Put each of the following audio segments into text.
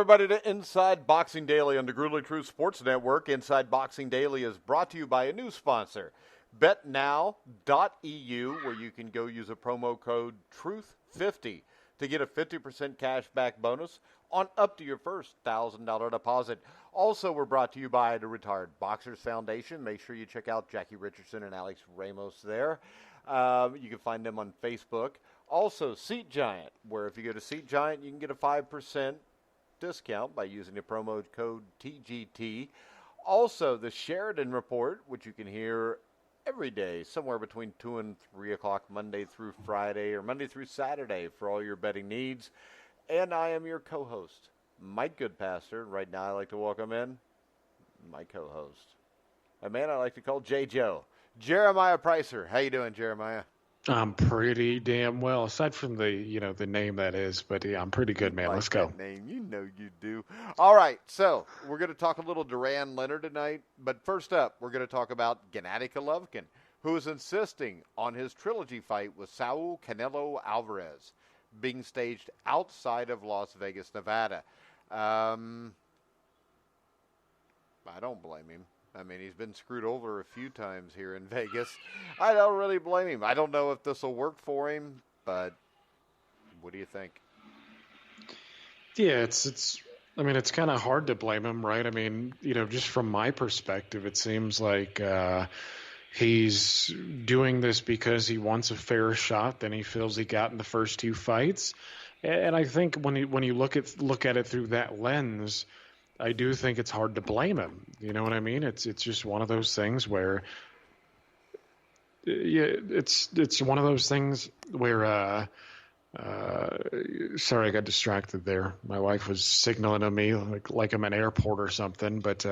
everybody, to Inside Boxing Daily on the Gruely Truth Sports Network. Inside Boxing Daily is brought to you by a new sponsor, BetNow.eu, where you can go use a promo code TRUTH50 to get a 50% cash back bonus on up to your first $1,000 deposit. Also, we're brought to you by the Retired Boxers Foundation. Make sure you check out Jackie Richardson and Alex Ramos there. You can find them on Facebook. Also, Seat Giant, where if you go to Seat Giant, you can get a 5% discount by using the promo code TGT. Also, the Sheridan Report, which you can hear every day, somewhere between 2 and 3 o'clock, Monday through Friday, or Monday through Saturday for all your betting needs. And I am your co-host, Mike Goodpaster. Right now, I'd like to welcome in my co-host, a man I like to call J-Joe, Jeremiah Preisser. How you doing, Jeremiah? I'm pretty damn well, aside from the name that is, but yeah, I'm pretty good, man. Let's go. Name, you know you do. All right, so we're going to talk a little Duran-Leonard tonight, but first up, we're going to talk about Gennady Golovkin, who is insisting on his trilogy fight with Saul Canelo Alvarez being staged outside of Las Vegas, Nevada. I don't blame him. I mean, he's been screwed over a few times here in Vegas. I don't really blame him. I don't know if this will work for him, but what do you think? Yeah, it's kind of hard to blame him, right? I mean, just from my perspective, it seems like he's doing this because he wants a fair shot than he feels he got in the first two fights. And I think when you look at it through that lens, I do think it's hard to blame him. You know what I mean? It's just one of those things where, it's one of those things where. Sorry, I got distracted there. My wife was signaling at me like I'm in an airport or something. But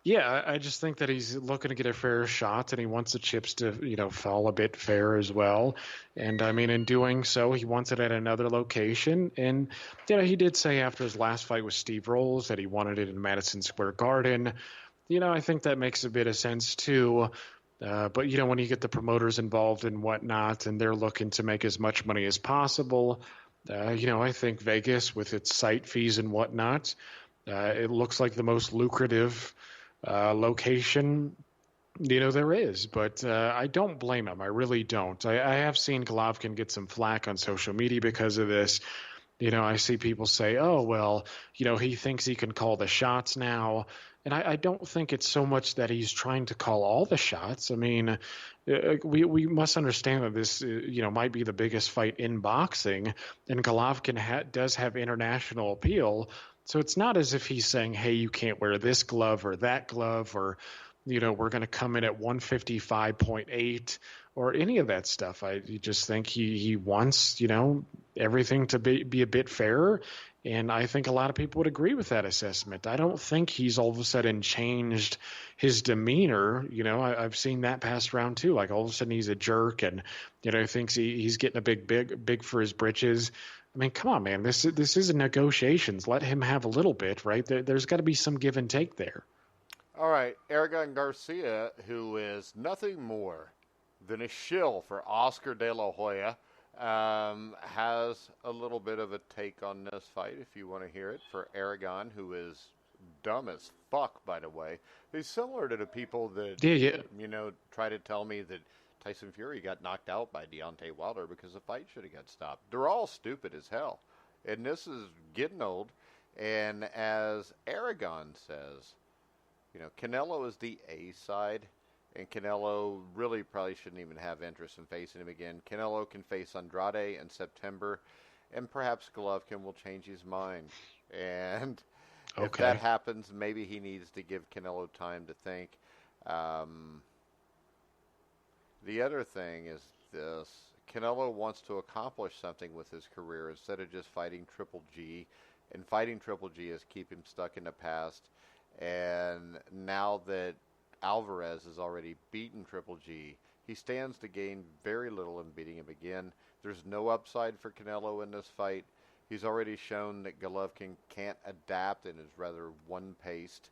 yeah, I just think that he's looking to get a fair shot, and he wants the chips to, fall a bit fair as well. And, I mean, in doing so, he wants it at another location. And, he did say after his last fight with Steve Rolls that he wanted it in Madison Square Garden. I think that makes a bit of sense, too. But, when you get the promoters involved and whatnot, and they're looking to make as much money as possible, I think Vegas, with its site fees and whatnot, it looks like the most lucrative location there is. But I don't blame him. I really don't. I have seen Golovkin get some flack on social media because of this. I see people say, oh, well, he thinks he can call the shots now. And I don't think it's so much that he's trying to call all the shots. I mean, we must understand that this, might be the biggest fight in boxing, and Golovkin does have international appeal. So it's not as if he's saying, hey, you can't wear this glove or that glove, or, we're going to come in at 155.8 or any of that stuff. I just think he wants, everything to be a bit fairer. And I think a lot of people would agree with that assessment. I don't think he's all of a sudden changed his demeanor. I've seen that passed around too. Like all of a sudden he's a jerk and, thinks he's getting a big for his britches. I mean, come on, man. This is negotiations. Let him have a little bit, right? There's got to be some give and take there. All right. Aragon Garcia, who is nothing more than a shill for Oscar De La Hoya, has a little bit of a take on this fight, if you want to hear it, for Aragon, who is dumb as fuck, by the way. He's similar to the people that, try to tell me that Tyson Fury got knocked out by Deontay Wilder because the fight should have got stopped. They're all stupid as hell. And this is getting old. And as Aragon says, Canelo is the A side. And Canelo really probably shouldn't even have interest in facing him again. Canelo can face Andrade in September, and perhaps Golovkin will change his mind. And if that happens, maybe he needs to give Canelo time to think. The other thing is this. Canelo wants to accomplish something with his career instead of just fighting Triple G. And fighting Triple G is keep him stuck in the past. And now that Alvarez has already beaten Triple G, he stands to gain very little in beating him again. There's no upside for Canelo in this fight. He's already shown that Golovkin can't adapt and is rather one-paced.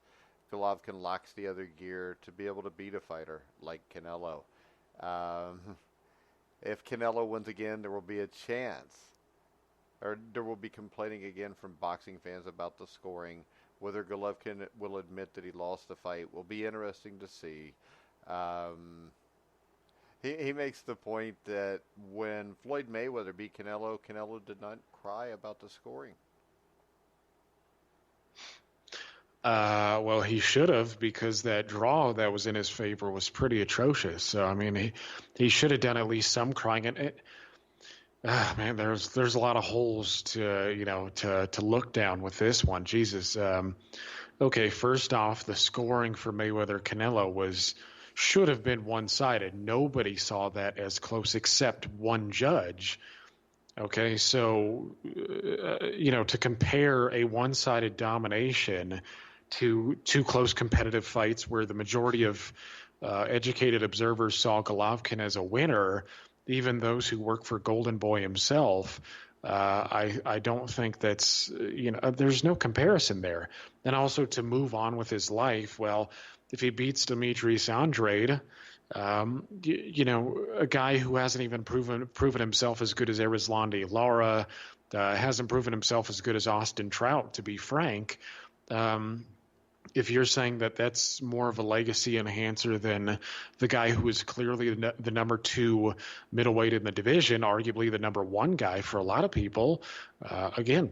Golovkin lacks the other gear to be able to beat a fighter like Canelo. If Canelo wins again, there will be a chance or there will be complaining again from boxing fans about the scoring. Whether Golovkin will admit that he lost the fight will be interesting to see. Um, he makes the point that when Floyd Mayweather beat Canelo, Canelo did not cry about the scoring. Well, he should have, because that draw that was in his favor was pretty atrocious. So, I mean, he should have done at least some crying. And man, there's a lot of holes to look down with this one. Jesus. Okay, first off, the scoring for Mayweather Canelo should have been one-sided. Nobody saw that as close except one judge. Okay, so to compare a one-sided domination to two close competitive fights where the majority of educated observers saw Golovkin as a winner, even those who work for Golden Boy himself, I don't think that's, there's no comparison there. And also to move on with his life, well, if he beats Demetrius Andrade, a guy who hasn't even proven himself as good as Erislandy Lara, hasn't proven himself as good as Austin Trout, to be frank. If you're saying that that's more of a legacy enhancer than the guy who is clearly the number 2 middleweight in the division, arguably the number 1 guy for a lot of people, again,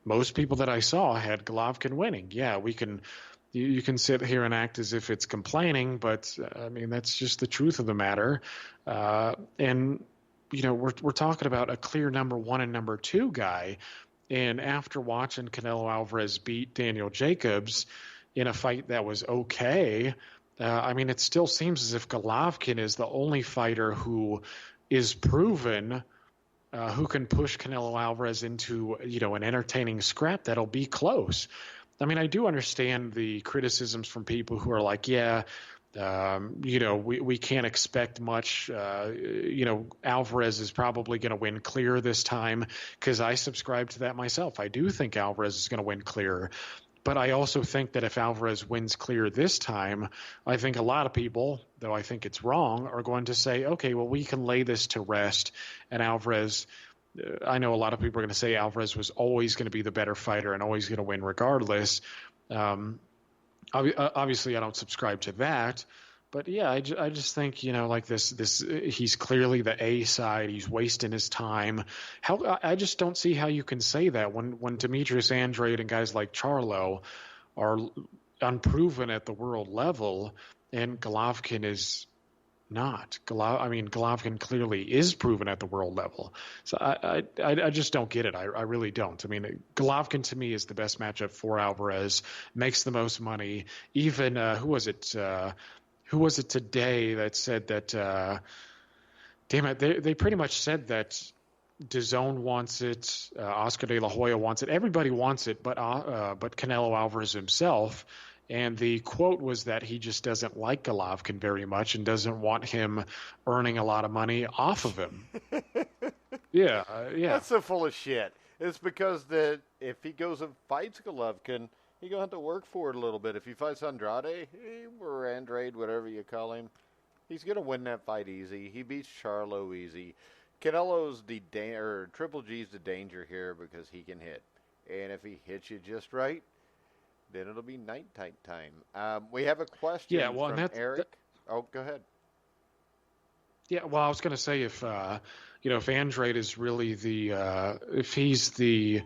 most people that I saw had Golovkin winning. Yeah, you can sit here and act as if it's complaining, but I mean, that's just the truth of the matter. And we're talking about a clear number 1 and number 2 guy. And after watching Canelo Alvarez beat Daniel Jacobs in a fight that was okay, I mean, it still seems as if Golovkin is the only fighter who is proven who can push Canelo Alvarez into, an entertaining scrap that'll be close. I mean, I do understand the criticisms from people who are like, we can't expect much. Alvarez is probably going to win clear this time, because I subscribe to that myself. I do think Alvarez is going to win clear. But I also think that if Alvarez wins clear this time, I think a lot of people, though I think it's wrong, are going to say, okay, well, we can lay this to rest. And Alvarez, I know a lot of people are going to say Alvarez was always going to be the better fighter and always going to win regardless. Obviously, I don't subscribe to that. But yeah, I just think, like this, he's clearly the A side. He's wasting his time. I just don't see how you can say that when Demetrius Andrade and guys like Charlo are unproven at the world level, and Golovkin is not. Golovkin clearly is proven at the world level. So I just don't get it. I really don't. I mean, Golovkin to me is the best matchup for Alvarez, makes the most money. Even who was it? Who was it today that said that? Damn it! They pretty much said that DAZN wants it, Oscar De La Hoya wants it, everybody wants it, but Canelo Alvarez himself. And the quote was that he just doesn't like Golovkin very much and doesn't want him earning a lot of money off of him. Yeah. That's so full of shit. It's because that if he goes and fights Golovkin, he's going to have to work for it a little bit. If he fights Andrade, or Andrade, whatever you call him, he's going to win that fight easy. He beats Charlo easy. Canelo's Triple G's the danger here because he can hit. And if he hits you just right, then it'll be night time. We have a question from Eric. Oh, go ahead. Yeah, well, I was going to say if Andrade is really if he's the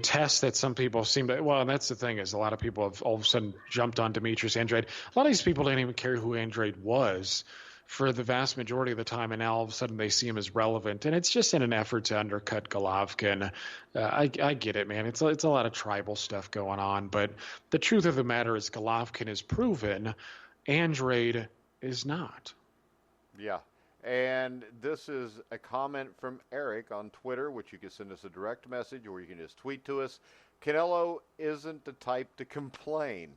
test that some people seem to, well, and that's the thing is a lot of people have all of a sudden jumped on Demetrius Andrade. A lot of these people didn't even care who Andrade was for the vast majority of the time, and now all of a sudden they see him as relevant, and it's just in an effort to undercut Golovkin. I get it, man. It's a lot of tribal stuff going on, but the truth of the matter is Golovkin is proven, Andrade is not. Yeah. And this is a comment from Eric on Twitter, which you can send us a direct message or you can just tweet to us. Canelo isn't the type to complain.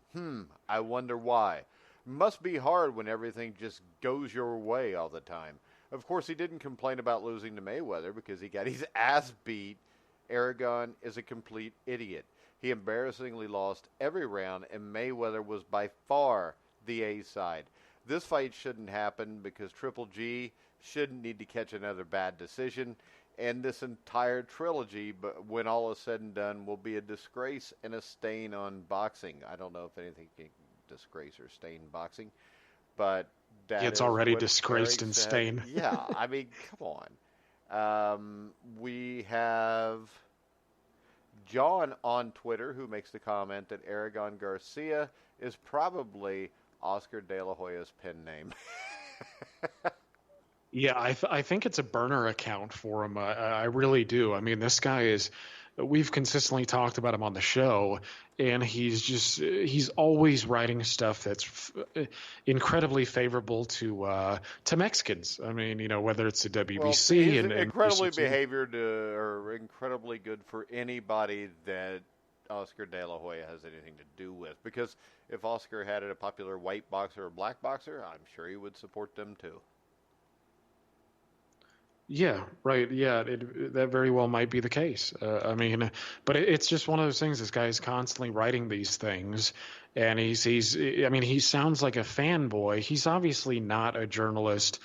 I wonder why. Must be hard when everything just goes your way all the time. Of course, he didn't complain about losing to Mayweather because he got his ass beat. Aragon is a complete idiot. He embarrassingly lost every round, and Mayweather was by far the A side. This fight shouldn't happen because Triple G shouldn't need to catch another bad decision. and this entire trilogy, but when all is said and done, will be a disgrace and a stain on boxing. I don't know if anything can disgrace or stain boxing, but Yeah, that it's is already what disgraced Eric and said. stained. Yeah, I mean, come on. We have John on Twitter who makes the comment that Aragon Garcia is probably Oscar De La Hoya's pen name. Yeah, I think it's a burner account for him. I really do. I mean, this guy is. We've consistently talked about him on the show, and he's always writing stuff that's incredibly favorable to Mexicans. I mean, whether it's the Well, he's WBC and incredibly UCC. behaviored or incredibly good for anybody that Oscar De La Hoya has anything to do with. Because if Oscar had a popular white boxer or black boxer, I'm sure he would support them too. Yeah, right. Yeah, that very well might be the case. I mean, but it's just one of those things. This guy is constantly writing these things, and he's. I mean, he sounds like a fanboy. He's obviously not a journalist.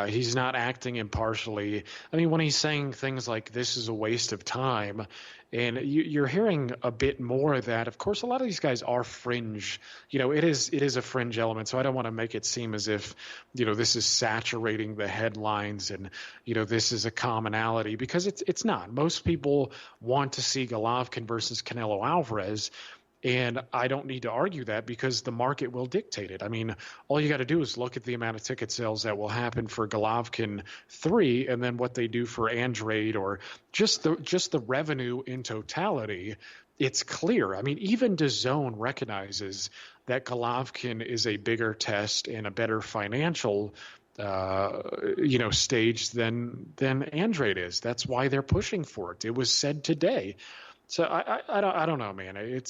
He's not acting impartially. I mean, when he's saying things like "this is a waste of time," and you're hearing a bit more of that. Of course, a lot of these guys are fringe. It is a fringe element. So I don't want to make it seem as if this is saturating the headlines and this is a commonality, because it's not. Most people want to see Golovkin versus Canelo Alvarez, and I don't need to argue that because the market will dictate it. I mean, all you got to do is look at the amount of ticket sales that will happen for Golovkin 3 and then what they do for Andrade, or just the revenue in totality. It's clear. I mean, even DAZN recognizes that Golovkin is a bigger test and a better financial stage than Andrade is. That's why they're pushing for it. It was said today. So I don't know, man. I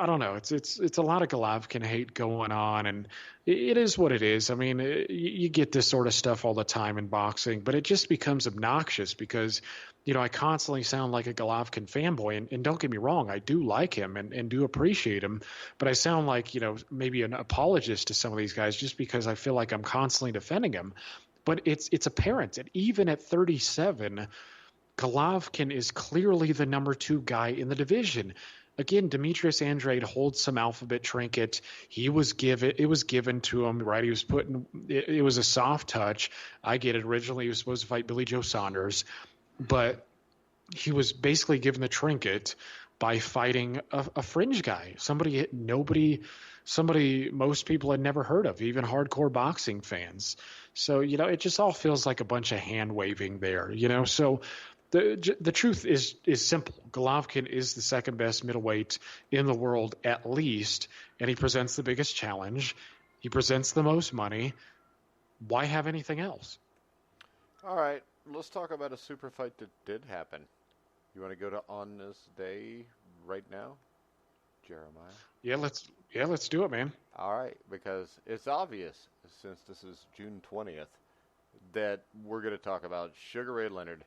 don't know. It's a lot of Golovkin hate going on, and it is what it is. I mean, you get this sort of stuff all the time in boxing, but it just becomes obnoxious because I constantly sound like a Golovkin fanboy, and don't get me wrong, I do like him and do appreciate him, but I sound like maybe an apologist to some of these guys just because I feel like I'm constantly defending him. But it's apparent that even at 37. Golovkin is clearly the number 2 guy in the division. Again, Demetrius Andrade holds some alphabet trinket. It was given to him, right? He was it was a soft touch. I get it. Originally, he was supposed to fight Billy Joe Saunders, but he was basically given the trinket by fighting a fringe guy, somebody most people had never heard of, even hardcore boxing fans. So, it just all feels like a bunch of hand waving there, so the truth is simple. Golovkin is the second best middleweight in the world, at least, and he presents the biggest challenge. He presents the most money. Why have anything else? All right, let's talk about a super fight that did happen. You want to go to On This Day right now, Jeremiah? Yeah, let's do it, man. All right, because it's obvious, since this is June 20th, that we're going to talk about Sugar Ray Leonard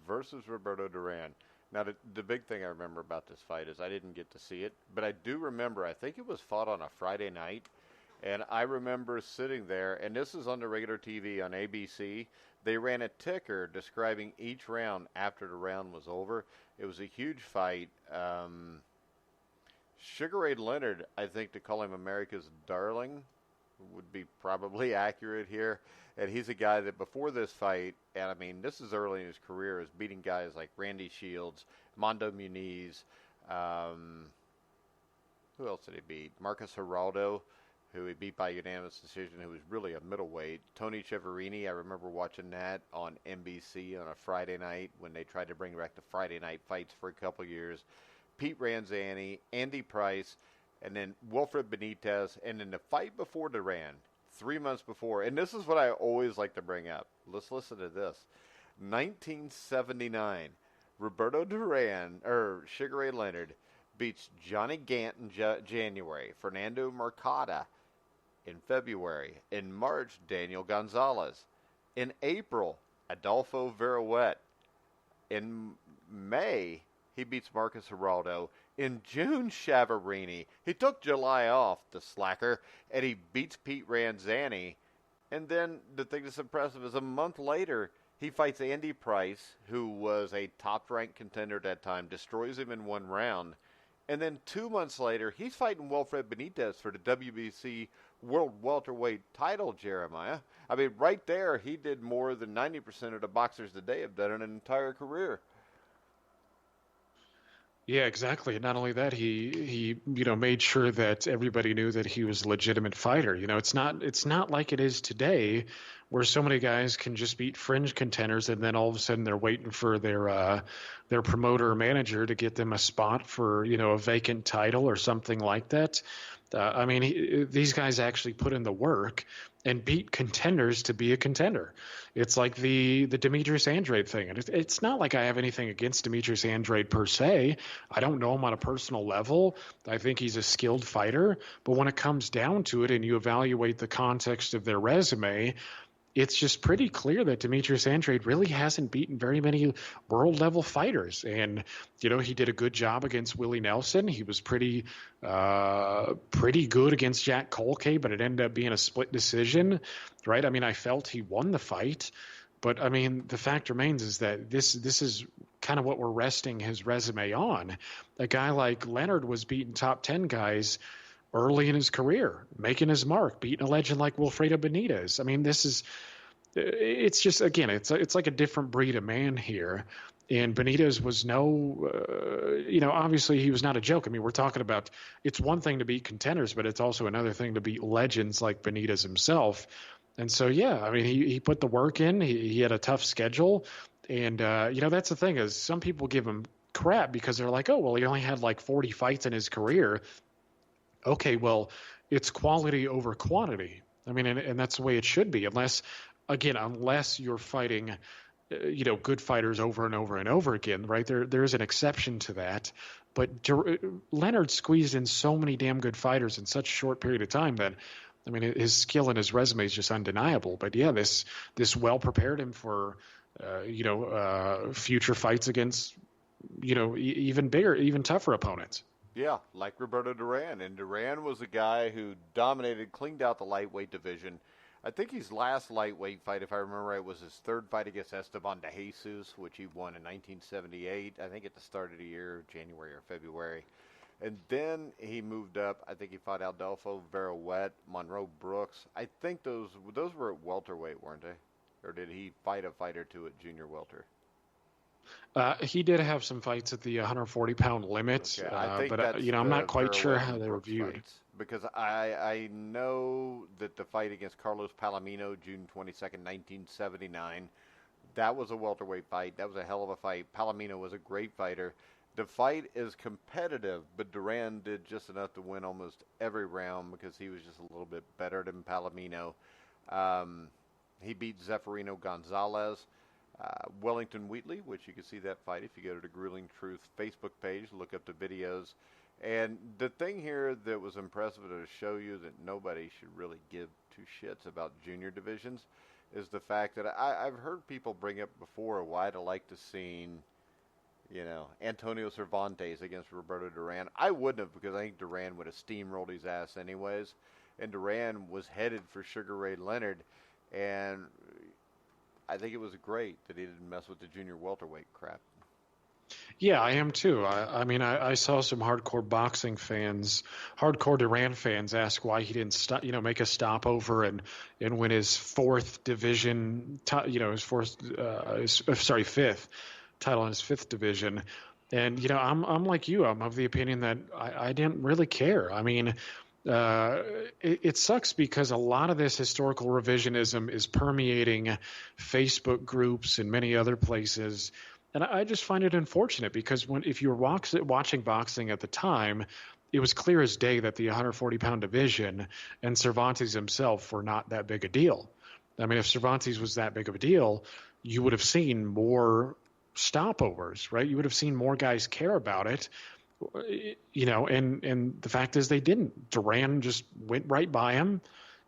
versus Roberto Duran. Now, the big thing I remember about this fight is I didn't get to see it, but I do remember, I think it was fought on a Friday night, and I remember sitting there, and this is on the regular TV on ABC. They ran a ticker describing each round after the round was over. It was a huge fight. Sugar Ray Leonard, I think to call him America's darling would be probably accurate here. And he's a guy that before this fight, and I mean, this is early in his career, is beating guys like Randy Shields, Mondo Muniz. Who else did he beat? Marcus Geraldo, who he beat by unanimous decision, who was really a middleweight. Tony Chiaverini, I remember watching that on NBC on a Friday night when they tried to bring back the Friday night fights for a couple years. Pete Ranzani, Andy Price, and then Wilfred Benitez, and then the fight before Duran, 3 months before, and this is what I always like to bring up. Let's listen to this. 1979, Roberto Duran, or Sugar Ray Leonard, beats Johnny Gant in January, Fernando Mercado in February. In March, Daniel Gonzalez. In April, Adolfo Verrouet. In May, he beats Marcus Geraldo. In June, Chiaverini. He took July off, the slacker, and he beats Pete Ranzani. And then the thing that's impressive is a month later, He fights Andy Price, who was a top-ranked contender at that time, destroys him in one round. And then 2 months later, he's fighting Wilfred Benitez for the WBC World Welterweight title, Jeremiah. I mean, right there, he did more than 90% of the boxers today have done in an entire career. Yeah, exactly. And not only that, he made sure that everybody knew that he was a legitimate fighter. It's not like it is today, where so many guys can just beat fringe contenders and then all of a sudden they're waiting for their promoter or manager to get them a spot for a vacant title or something like that. These guys actually put in the work and beat contenders to be a contender. It's like the Demetrius Andrade thing. And it's not like I have anything against Demetrius Andrade per se. I don't know him on a personal level. I think he's a skilled fighter. But when it comes down to it and you evaluate the context of their resume, it's just pretty clear that Demetrius Andrade really hasn't beaten very many world-level fighters. And, he did a good job against Willie Nelson. He was pretty good against Jack Colkay, but it ended up being a split decision, right? I felt he won the fight. But, the fact remains is that this is kind of what we're resting his resume on. A guy like Leonard was beating top 10 guys early in his career, making his mark, beating a legend like Wilfredo Benitez. It's just, again, it's like a different breed of man here. And Benitez was obviously he was not a joke. We're talking about, it's one thing to beat contenders, but it's also another thing to beat legends like Benitez himself. And so, he put the work in. He had a tough schedule. And, that's the thing is some people give him crap because they're like, oh, well, he only had like 40 fights in his career. Okay, well, it's quality over quantity. And that's the way it should be, unless you're fighting, good fighters over and over and over again, right? There's an exception to that. But Leonard squeezed in so many damn good fighters in such a short period of time that, his skill and his resume is just undeniable. But yeah, this well prepared him for, future fights against, even bigger, even tougher opponents. Yeah, like Roberto Duran. And Duran was a guy who dominated, cleaned out the lightweight division. I think his last lightweight fight, if I remember right, was his third fight against Esteban de Jesus, which he won in 1978, I think at the start of the year, January or February. And then he moved up. I think he fought Adolfo Vera-Wet, Monroe Brooks. I think those were at welterweight, weren't they? Or did he fight a fight or two at junior welter? He did have some fights at the 140-pound limit, okay, but I'm not quite sure how they were viewed. Because I know that the fight against Carlos Palomino, June 22nd, 1979, that was a welterweight fight. That was a hell of a fight. Palomino was a great fighter. The fight is competitive, but Duran did just enough to win almost every round because he was just a little bit better than Palomino. He beat Zeferino Gonzalez. Wellington Wheatley, which you can see that fight if you go to the Grueling Truth Facebook page, look up the videos. And the thing here that was impressive to show you that nobody should really give two shits about junior divisions is the fact that I've heard people bring up before why I'd like to see, Antonio Cervantes against Roberto Duran. I wouldn't have, because I think Duran would have steamrolled his ass anyways. And Duran was headed for Sugar Ray Leonard, and I think it was great that he didn't mess with the junior welterweight crap. Yeah, I am too. I saw some hardcore boxing fans, hardcore Duran fans, ask why he didn't make a stopover and win his fifth title in his fifth division. And I'm like you. I'm of the opinion that I didn't really care. It sucks because a lot of this historical revisionism is permeating Facebook groups and many other places. And I just find it unfortunate because if you were watching boxing at the time, it was clear as day that the 140-pound division and Cervantes himself were not that big a deal. If Cervantes was that big of a deal, you would have seen more stopovers, right? You would have seen more guys care about it. And the fact is they didn't. Duran just went right by him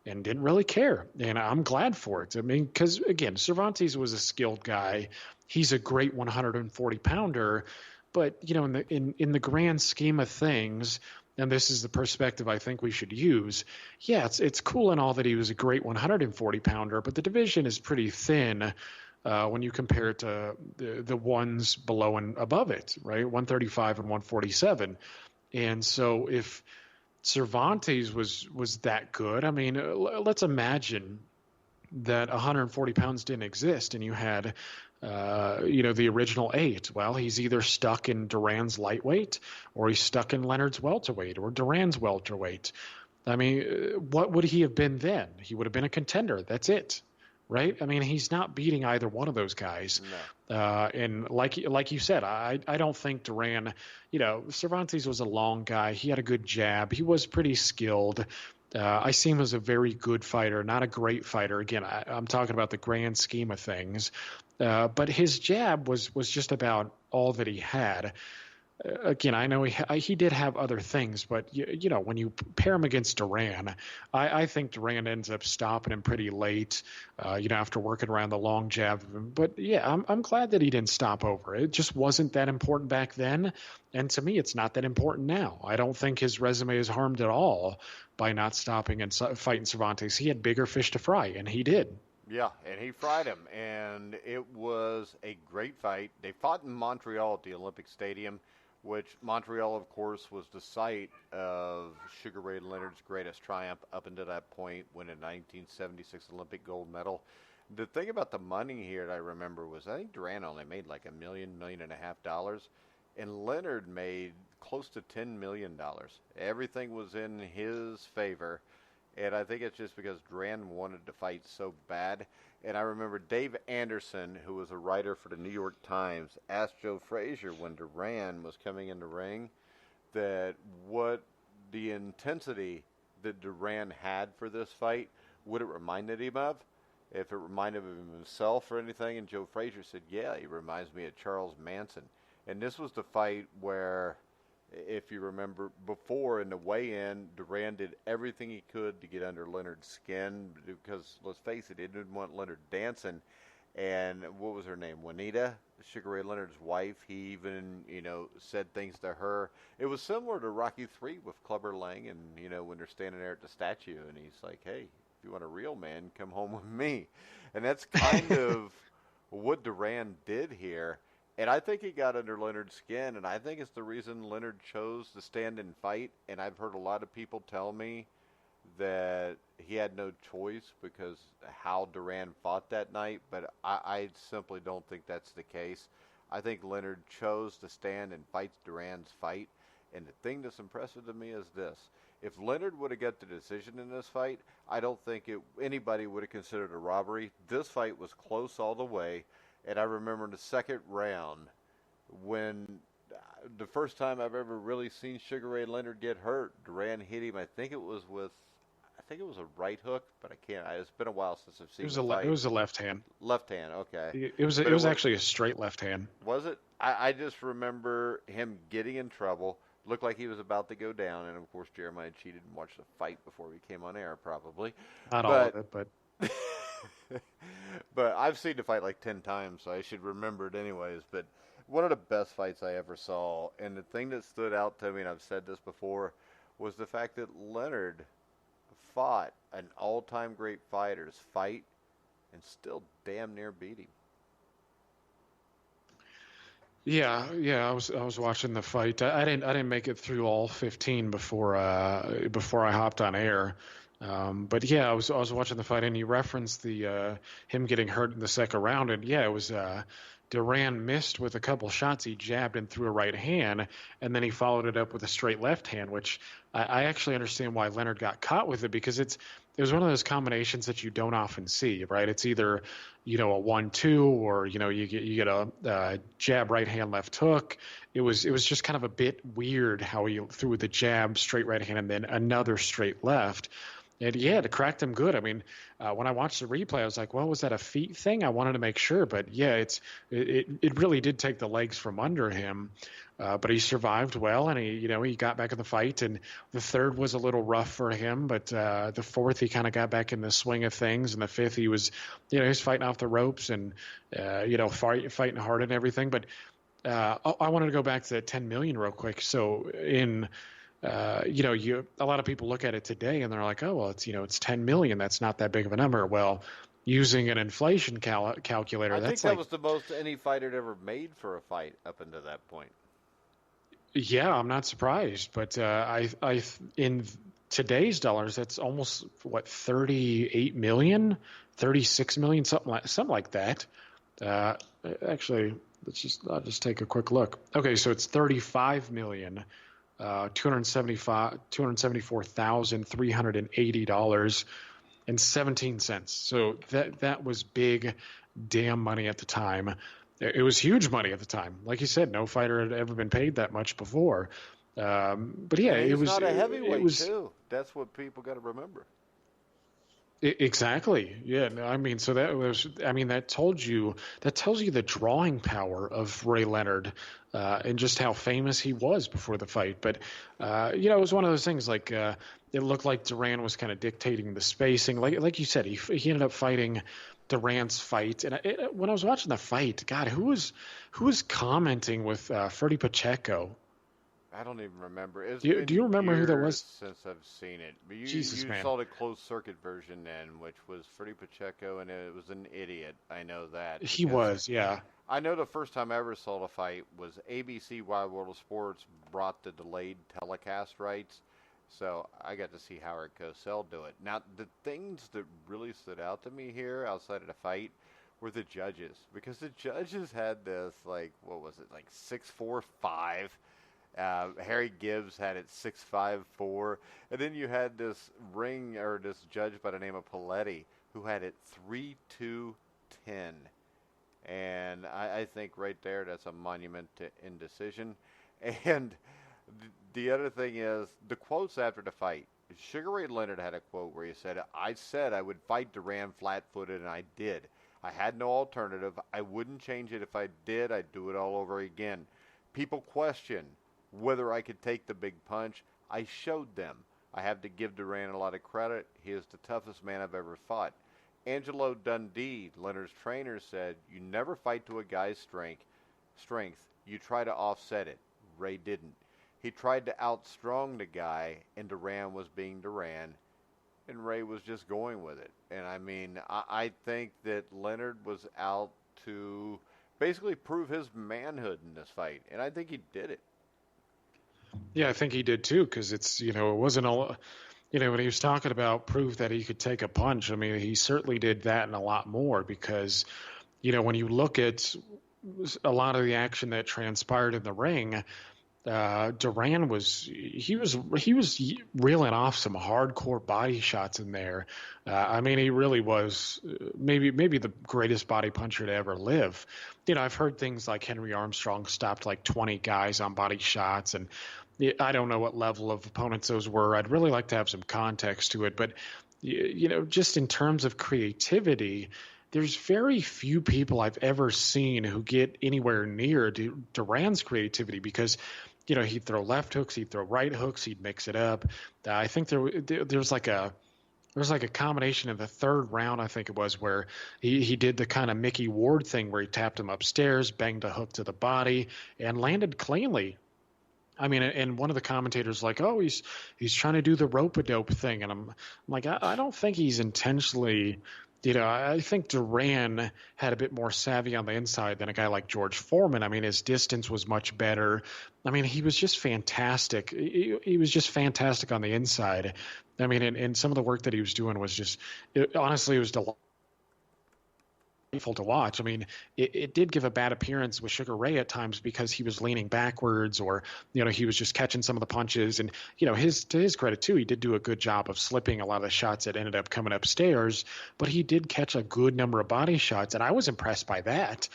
and didn't really care. And I'm glad for it. Because, again, Cervantes was a skilled guy. He's a great 140-pounder. But, in the grand scheme of things, and this is the perspective I think we should use, yeah, it's cool and all that he was a great 140-pounder, but the division is pretty thin. when you compare it to the ones below and above it, right? 135 and 147. And so if Cervantes was that good, I mean, let's imagine that 140 pounds didn't exist and you had the original 8. Well, he's either stuck in Duran's lightweight or he's stuck in Leonard's welterweight or Duran's welterweight. I mean, what would he have been then? He would have been a contender. That's it, right? I mean, he's not beating either one of those guys. No. And like you said, I don't think Duran, Cervantes was a long guy. He had a good jab. He was pretty skilled. I see him as a very good fighter, not a great fighter. Again, I'm talking about the grand scheme of things. But his jab was just about all that he had. Again, I know he did have other things, but when you pair him against Duran, I think Duran ends up stopping him pretty late, after working around the long jab. But yeah, I'm glad that he didn't stop over. It just wasn't that important back then, and to me, it's not that important now. I don't think his resume is harmed at all by not stopping and fighting Cervantes. He had bigger fish to fry, and he did. Yeah, and he fried him, and it was a great fight. They fought in Montreal at the Olympic Stadium, which Montreal, of course, was the site of Sugar Ray Leonard's greatest triumph up until that point, winning a 1976 Olympic gold medal. The thing about the money here that I remember was I think Duran only made like $1 million, $1.5 million, and Leonard made close to $10 million. Everything was in his favor, and I think it's just because Duran wanted to fight so bad. And I remember Dave Anderson, who was a writer for the New York Times, asked Joe Frazier when Duran was coming in the ring that what the intensity that Duran had for this fight, would it reminded him of? If it reminded him of himself or anything? And Joe Frazier said, yeah, he reminds me of Charles Manson. And this was the fight where, if you remember, before in the weigh-in, Duran did everything he could to get under Leonard's skin because, let's face it, he didn't want Leonard dancing. And what was her name? Juanita, Sugar Ray Leonard's wife. He even, said things to her. It was similar to Rocky III with Clubber Lang and, when they're standing there at the statue and he's like, hey, if you want a real man, come home with me. And that's kind of what Duran did here. And I think he got under Leonard's skin, and I think it's the reason Leonard chose to stand and fight. And I've heard a lot of people tell me that he had no choice because how Duran fought that night, but I simply don't think that's the case. I think Leonard chose to stand and fight Duran's fight. And the thing that's impressive to me is this. If Leonard would have got the decision in this fight, I don't think anybody would have considered a robbery. This fight was close all the way. And I remember in the second round when the first time I've ever really seen Sugar Ray Leonard get hurt, Duran hit him. I think it was a right hook, but I can't. It's been a while since I've seen it. It was a left hand. Left hand, okay. It was actually a straight left hand. Was it? I just remember him getting in trouble. Looked like he was about to go down, and of course Jeremiah cheated and watched the fight before we came on air, probably. Not all of it, but. But I've seen the fight like 10 times, so I should remember it anyways. But one of the best fights I ever saw, and the thing that stood out to me, and I've said this before, was the fact that Leonard fought an all-time great fighter's fight and still damn near beat him. Yeah, I was watching the fight. I didn't make it through all 15 before I hopped on air. But yeah, I was watching the fight, and you referenced the him getting hurt in the second round, and yeah, it was Duran missed with a couple shots. He jabbed and threw a right hand, and then he followed it up with a straight left hand, which I actually understand why Leonard got caught with it, because it was one of those combinations that you don't often see, right? It's either, a 1-2 or, you get a jab, right hand, left hook. It was just kind of a bit weird how he threw the jab, straight right hand, and then another straight left. And yeah, it cracked him good. I mean, when I watched the replay, I was like, well, was that a feet thing? I wanted to make sure. But yeah, it really did take the legs from under him. But he survived well, and he got back in the fight. And the third was a little rough for him, but the fourth, he kind of got back in the swing of things. And the fifth, he was fighting off the ropes and, fighting hard and everything. But I wanted to go back to that 10 million real quick. So a lot of people look at it today and they're like, oh, well, it's 10 million. That's not that big of a number. Well, using an inflation calculator. I That's think that like, was the most any fight had ever made for a fight up until that point. yeah, I'm not surprised. But in today's dollars, that's almost what 38 million, 36 million, something like that. Uh, Actually, I'll just take a quick look. Okay, so it's 35 million. $274,380.17. So that was big damn money at the time. It was huge money at the time. Like you said, no fighter had ever been paid that much before. But yeah, And it he's was not a it heavyweight was too. That's what people got to remember. Exactly. Yeah. No, I mean, so that was. I mean, that tells you the drawing power of Ray Leonard, and just how famous he was before the fight. But it was one of those things. Like it looked like Duran was kind of dictating the spacing. Like you said, he ended up fighting Duran's fight. And when I was watching the fight, God, who was commenting with Freddie Pacheco? I don't even remember. It's Do been you remember who that years was? since I've seen it. But Jesus, you man. saw the closed circuit version then, which was Freddie Pacheco, and it was an idiot. I know that. He Because was, yeah. I know the first time I ever saw the fight was ABC Wide World of Sports brought the delayed telecast rights. So I got to see Howard Cosell do it. Now, the things that really stood out to me here outside of the fight were the judges. Because the judges had this, like, what was it, like 6'4", 5". Harry Gibbs had it 6'5", 4", and then you had this judge by the name of Paletti who had it 3'2", 10. And I think right there that's a monument to indecision. And the other thing is the quotes after the fight. Sugar Ray Leonard had a quote where he said, "I said I would fight Duran flat-footed, and I did. I had no alternative. I wouldn't change it. If I did, I'd do it all over again. People question whether I could take the big punch. I showed them. I have to give Duran a lot of credit. He is the toughest man I've ever fought." Angelo Dundee, Leonard's trainer, said, "You never fight to a guy's strength. You try to offset it." Ray didn't. He tried to outstrong the guy, and Duran was being Duran, and Ray was just going with it. And I mean, I think that Leonard was out to basically prove his manhood in this fight, and I think he did it. Yeah, I think he did too, because it wasn't all, when he was talking about proof that he could take a punch, I mean, he certainly did that and a lot more because, when you look at a lot of the action that transpired in the ring, Duran was reeling off some hardcore body shots in there. I mean, he really was maybe the greatest body puncher to ever live. I've heard things like Henry Armstrong stopped like 20 guys on body shots, and I don't know what level of opponents those were. I'd really like to have some context to it, but just in terms of creativity, there's very few people I've ever seen who get anywhere near Duran's creativity because, he'd throw left hooks, he'd throw right hooks, he'd mix it up. I think there was like a combination in the third round, I think it was, where he did the kind of Mickey Ward thing where he tapped him upstairs, banged a hook to the body, and landed cleanly. I mean, and one of the commentators like, "Oh, he's trying to do the rope-a-dope thing," and I'm like, I don't think he's intentionally. I think Duran had a bit more savvy on the inside than a guy like George Foreman. I mean, his distance was much better. I mean, he was just fantastic. He was just fantastic on the inside. I mean, and some of the work that he was doing was just, honestly, it was delightful to watch. I mean, it did give a bad appearance with Sugar Ray at times because he was leaning backwards or, he was just catching some of the punches. And, to his credit too, he did do a good job of slipping a lot of the shots that ended up coming upstairs, but he did catch a good number of body shots. And I was impressed by that.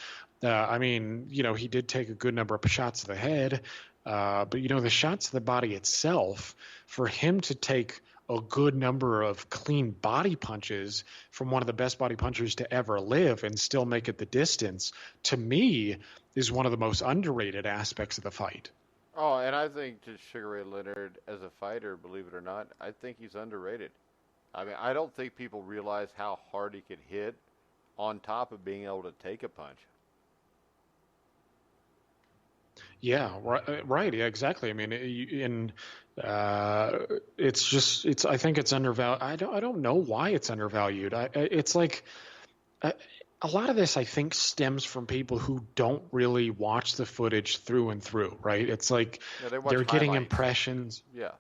I mean, he did take a good number of shots to the head. But, the shots to the body itself, for him to take a good number of clean body punches from one of the best body punchers to ever live and still make it the distance, to me, is one of the most underrated aspects of the fight. Oh, and I think that Sugar Ray Leonard, as a fighter, believe it or not, I think he's underrated. I mean, I don't think people realize how hard he could hit on top of being able to take a punch. Yeah, right. Yeah, exactly. I mean, it's I think it's undervalued. I don't know why it's undervalued. It's like, a lot of this, I think, stems from people who don't really watch the footage through and through, right? It's like Yeah, they watch they're getting highlights. impressions. Yeah.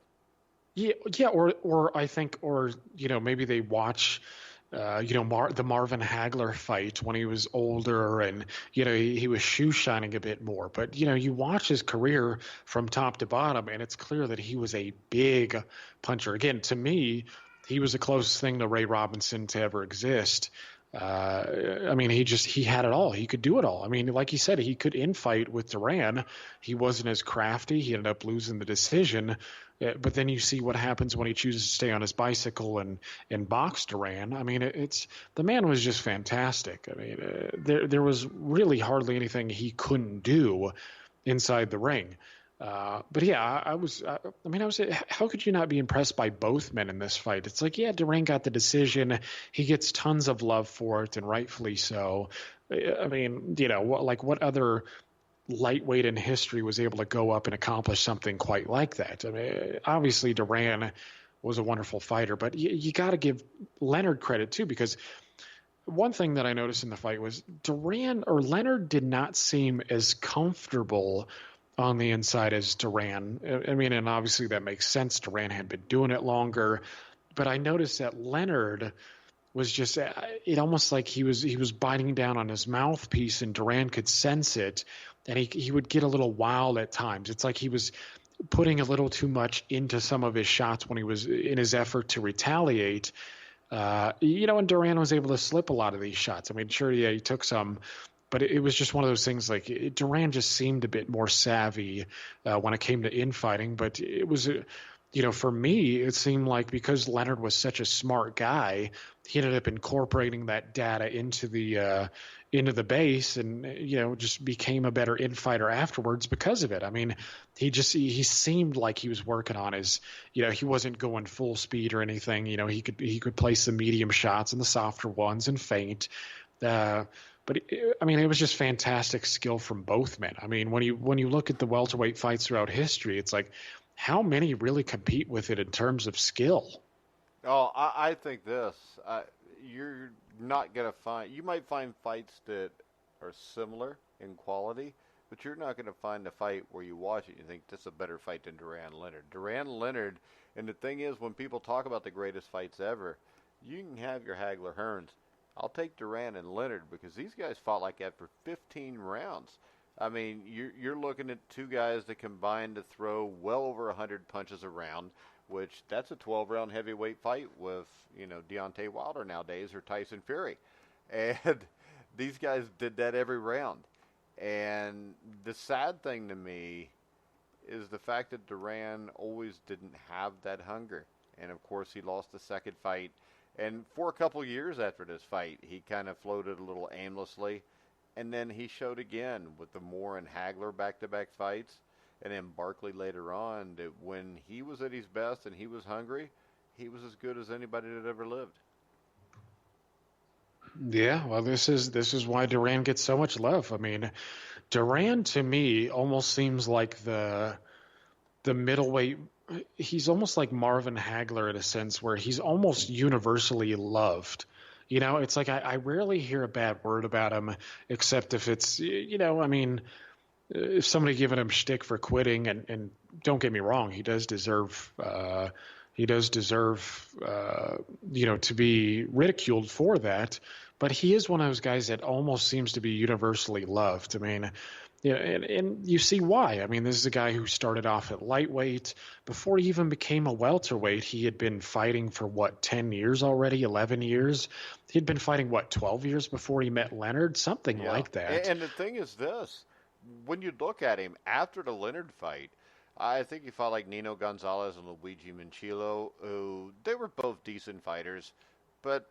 Yeah, yeah, or I think, or maybe they watch, the Marvin Hagler fight when he was older, and he was shoe shining a bit more. But you watch his career from top to bottom, and it's clear that he was a big puncher. Again, to me, he was the closest thing to Ray Robinson to ever exist. I mean, he had it all. He could do it all. I mean, like you said, he could infight with Duran. He wasn't as crafty. He ended up losing the decision. But then you see what happens when he chooses to stay on his bicycle and box Duran. I mean, the man was just fantastic. I mean, there was really hardly anything he couldn't do inside the ring. But yeah, I was. How could you not be impressed by both men in this fight? It's like, yeah, Duran got the decision. He gets tons of love for it, and rightfully so. I mean, what other lightweight in history was able to go up and accomplish something quite like that? I mean, obviously Duran was a wonderful fighter, but you got to give Leonard credit too, because one thing that I noticed in the fight was Leonard did not seem as comfortable on the inside as Duran. I mean, and obviously that makes sense. Duran had been doing it longer, but I noticed that Leonard was just, it almost like he was biting down on his mouthpiece, and Duran could sense it, and he would get a little wild at times. It's like he was putting a little too much into some of his shots when he was in his effort to retaliate. And Duran was able to slip a lot of these shots. I mean, sure, yeah, he took some, but it was just one of those things. Like, Duran just seemed a bit more savvy when it came to infighting. But it was, for me, it seemed like because Leonard was such a smart guy, he ended up incorporating that data into the base, and just became a better infighter afterwards because of it. I mean, he seemed like he was working on his, he wasn't going full speed or anything. He could place the medium shots and the softer ones and feint. But it was just fantastic skill from both men. I mean, when you look at the welterweight fights throughout history, it's like, how many really compete with it in terms of skill? Oh, I think this. You're not going to find. You might find fights that are similar in quality, but you're not going to find a fight where you watch it and you think this is a better fight than Duran Leonard. Duran Leonard, and the thing is, when people talk about the greatest fights ever, you can have your Hagler Hearns. I'll take Duran and Leonard because these guys fought like that for 15 rounds. I mean, you're looking at two guys that combined to throw well over 100 punches a round, which that's a 12-round heavyweight fight with, Deontay Wilder nowadays or Tyson Fury. And these guys did that every round. And the sad thing to me is the fact that Duran always didn't have that hunger. And, of course, he lost the second fight. And for a couple years after this fight, he kind of floated a little aimlessly. And then he showed again with the Moore and Hagler back-to-back fights. And then Barkley later on, that when he was at his best and he was hungry, he was as good as anybody that ever lived. Yeah, well, this is why Duran gets so much love. I mean, Duran to me almost seems like the middleweight. He's almost like Marvin Hagler in a sense, where he's almost universally loved. It's like I rarely hear a bad word about him, except if it's, if somebody giving him shtick for quitting, and don't get me wrong, he does deserve, to be ridiculed for that. But he is one of those guys that almost seems to be universally loved. I mean, and you see why. I mean, this is a guy who started off at lightweight. Before he even became a welterweight, he had been fighting for, 10 years already, 11 years? He'd been fighting, 12 years before he met Leonard? Something like that. And the thing is this. When you look at him, after the Leonard fight, I think he fought like Nino Gonzalez and Luigi Manchillo, who they were both decent fighters, but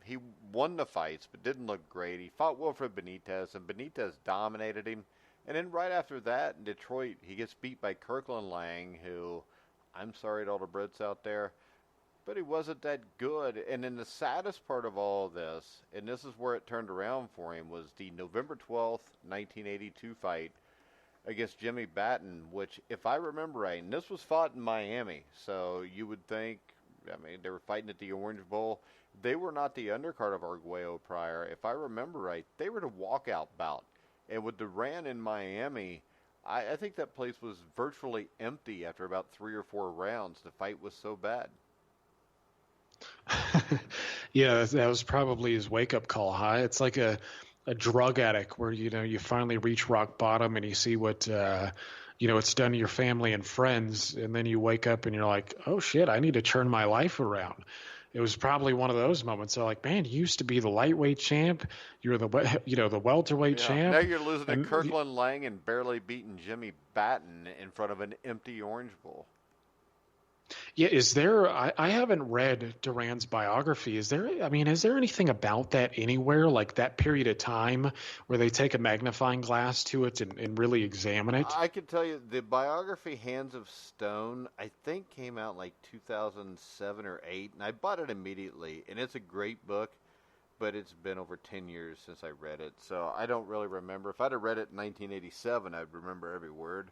he won the fights but didn't look great. He fought Wilfred Benitez, and Benitez dominated him. And then right after that, in Detroit, he gets beat by Kirkland Lang, who, I'm sorry to all the Brits out there, but he wasn't that good. And then the saddest part of all of this, and this is where it turned around for him, was the November 12th, 1982 fight against Jimmy Batten, which, if I remember right, and this was fought in Miami, so you would think I mean, they were fighting at the Orange Bowl. They were not the undercard of Arguello prior. If I remember right, they were the walkout bout. And with Duran in Miami, I think that place was virtually empty after about 3 or 4 rounds. The fight was so bad. Yeah, that was probably his wake-up call. High. It's like a drug addict where you finally reach rock bottom and you see what it's done to your family and friends, and then you wake up and you're like, oh shit, I need to turn my life around. It was probably one of those moments. So like, man, you used to be the lightweight champ. You're the welterweight champ. Now you're losing to Kirkland Lang and barely beating Jimmy Batten in front of an empty Orange Bowl. Yeah, is there? I haven't read Duran's biography. Is there anything about that anywhere, like that period of time where they take a magnifying glass to it and really examine it? I can tell you the biography Hands of Stone, I think came out like 2007 or 8, and I bought it immediately, and it's a great book, but it's been over 10 years since I read it, so I don't really remember. If I'd have read it in 1987, I'd remember every word,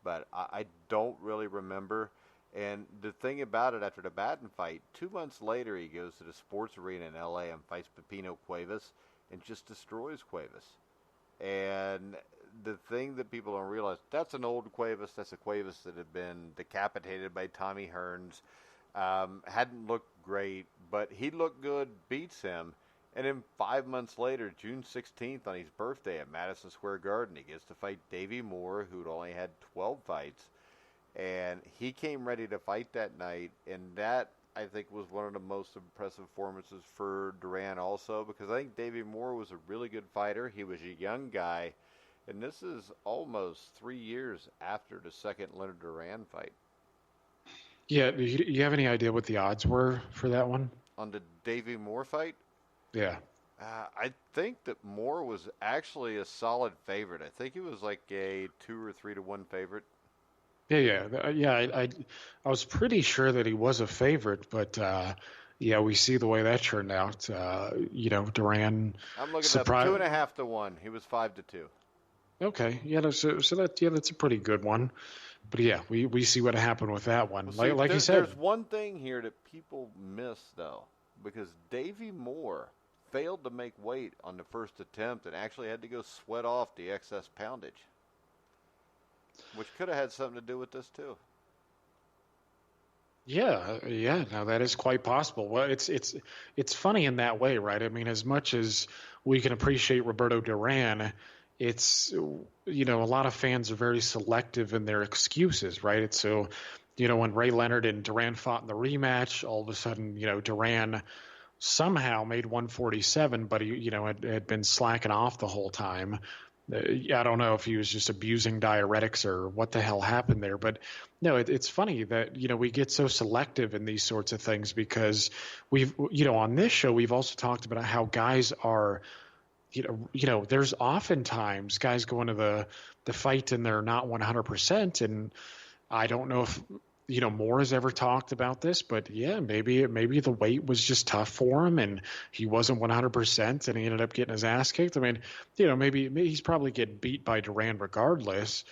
but I don't really remember. And the thing about it, after the Batten fight, 2 months later he goes to the sports arena in L.A. and fights Pepino Cuevas and just destroys Cuevas. And the thing that people don't realize, that's an old Cuevas. That's a Cuevas that had been decapitated by Tommy Hearns. Hadn't looked great, but he looked good, beats him. And then 5 months later, June 16th, on his birthday at Madison Square Garden, he gets to fight Davey Moore, who'd only had 12 fights. And he came ready to fight that night, and that, I think, was one of the most impressive performances for Duran also, because I think Davey Moore was a really good fighter. He was a young guy, and this is almost 3 years after the second Leonard Duran fight. Yeah, do you have any idea what the odds were for that one? On the Davey Moore fight? Yeah. I think that Moore was actually a solid favorite. I think he was like a 2 or 3 to 1 favorite. Yeah. I was pretty sure that he was a favorite, but we see the way that turned out. Duran. I'm looking at 2.5 to 1. He was 5 to 2. Okay, that's a pretty good one. But yeah, we see what happened with that one. Well, like you said, there's one thing here that people miss though, because Davey Moore failed to make weight on the first attempt and actually had to go sweat off the excess poundage. Which could have had something to do with this too. Yeah. No, that is quite possible. Well, it's funny in that way, right? I mean, as much as we can appreciate Roberto Duran, it's a lot of fans are very selective in their excuses, right? It's so, when Ray Leonard and Duran fought in the rematch, all of a sudden, Duran somehow made 147, but he, had been slacking off the whole time. I don't know if he was just abusing diuretics or what the hell happened there, but no, it's funny that, we get so selective in these sorts of things because we've, on this show, we've also talked about how guys are, there's oftentimes guys going to the fight and they're not 100%. And I don't know if, Moore has ever talked about this, but yeah, maybe the weight was just tough for him and he wasn't 100% and he ended up getting his ass kicked. I mean, maybe he's probably getting beat by Duran regardless,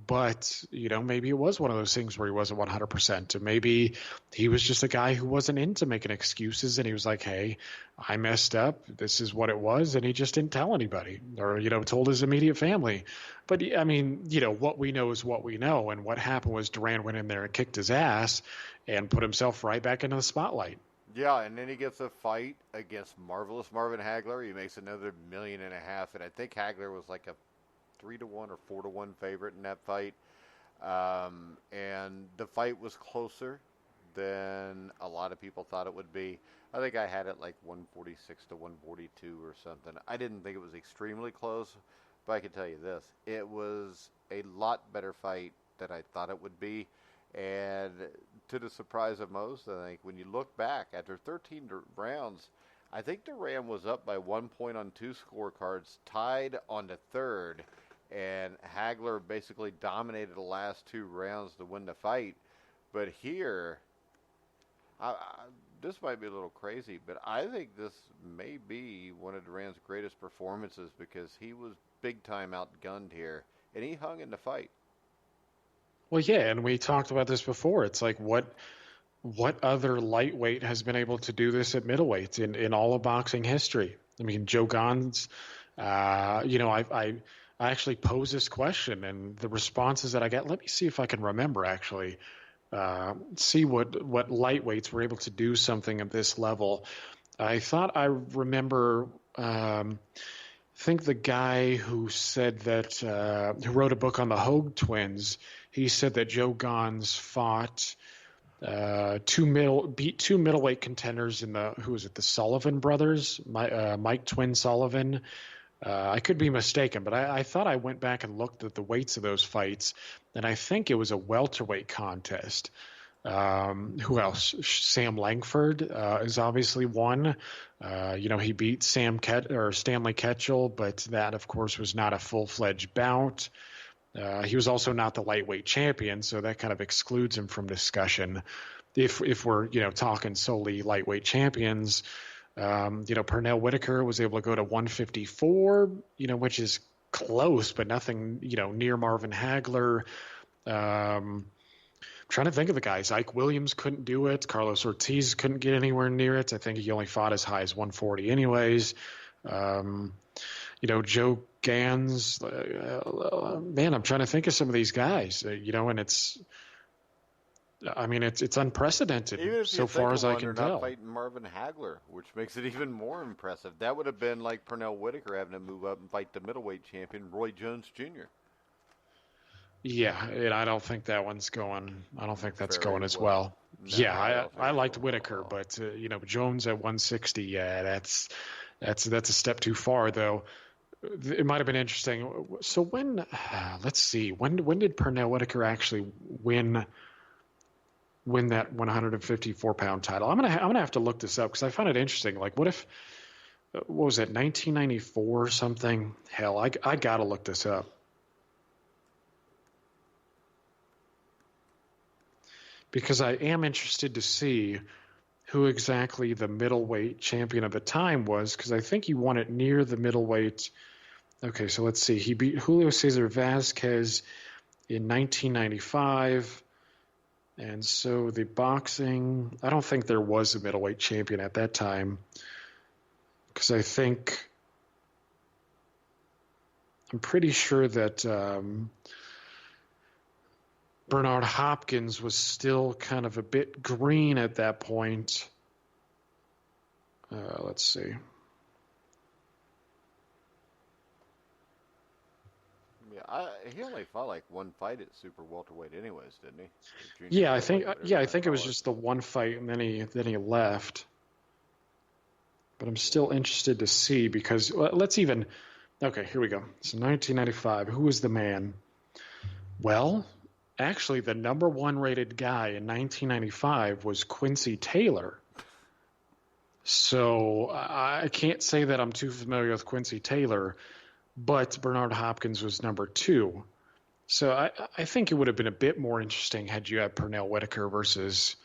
but, maybe it was one of those things where he wasn't 100%. And maybe he was just a guy who wasn't into making excuses and he was like, hey, I messed up. This is what it was. And he just didn't tell anybody or, told his immediate family. But, I mean, what we know is what we know. And what happened was Duran went in there and kicked his ass and put himself right back into the spotlight. Yeah, and then he gets a fight against marvelous Marvin Hagler. He makes another $1.5 million. And I think Hagler was like a 3 to 1 or 4 to 1 favorite in that fight. And the fight was closer than a lot of people thought it would be. I think I had it like 146 to 142 or something. I didn't think it was extremely close, but I can tell you this. It was a lot better fight than I thought it would be. And to the surprise of most, I think, when you look back, after 13 rounds, I think Duran was up by 1 point on 2 scorecards, tied on the third, and Hagler basically dominated the last 2 rounds to win the fight. But here, this might be a little crazy, but I think this may be one of Duran's greatest performances because he was big-time outgunned here, and he hung in the fight. Well, yeah, and we talked about this before. It's like, what what other lightweight has been able to do this at middleweight in all of boxing history? I mean, Joe Gans, I actually posed this question, and the responses that I got, let me see if I can remember actually, see what lightweights were able to do something at this level. I thought I remember, think the guy who said that, who wrote a book on the Hogue twins, he said that Joe Gans fought beat two middleweight contenders in the Sullivan brothers, Mike Twin Sullivan. I could be mistaken, but I thought I went back and looked at the weights of those fights, and I think it was a welterweight contest. Who else? Sam Langford is obviously one. He beat Stanley Ketchel, but that, of course, was not a full-fledged bout. He was also not the lightweight champion, so that kind of excludes him from discussion. If we're talking solely lightweight champions, Pernell Whitaker was able to go to 154, which is close, but nothing near Marvin Hagler. Trying to think of the guys. Ike Williams couldn't do it. Carlos Ortiz couldn't get anywhere near it. I think he only fought as high as 140 anyways. Joe Gans, man, I'm trying to think of some of these guys, and it's unprecedented so far as I can tell. Not fighting Marvin Hagler, which makes it even more impressive. That would have been like Pernell Whitaker having to move up and fight the middleweight champion, Roy Jones Jr. Yeah, and I don't think that one's going. I don't think that's going as well. No, yeah, I liked Whitaker, but Jones at 160. Yeah, that's a step too far, though. It might have been interesting. So let's see, when did Pernell Whitaker actually win that 154-pound title? I'm gonna have to look this up because I find it interesting. Like, what was it, 1994 or something? Hell, I gotta look this up. Because I am interested to see who exactly the middleweight champion of the time was, because I think he won it near the middleweight. Okay, so let's see. He beat Julio Cesar Vasquez in 1995. And so the boxing, I don't think there was a middleweight champion at that time, because I'm pretty sure that Bernard Hopkins was still kind of a bit green at that point. Let's see. Yeah, he only fought like one fight at super welterweight, anyways, didn't he? Yeah, I think it was just the one fight, and then he left. But I'm still interested to see because okay, here we go. So 1995, who was the man? Well, actually, the number one rated guy in 1995 was Quincy Taylor. So I can't say that I'm too familiar with Quincy Taylor, but Bernard Hopkins was number two. So I think it would have been a bit more interesting had you had Pernell Whitaker versus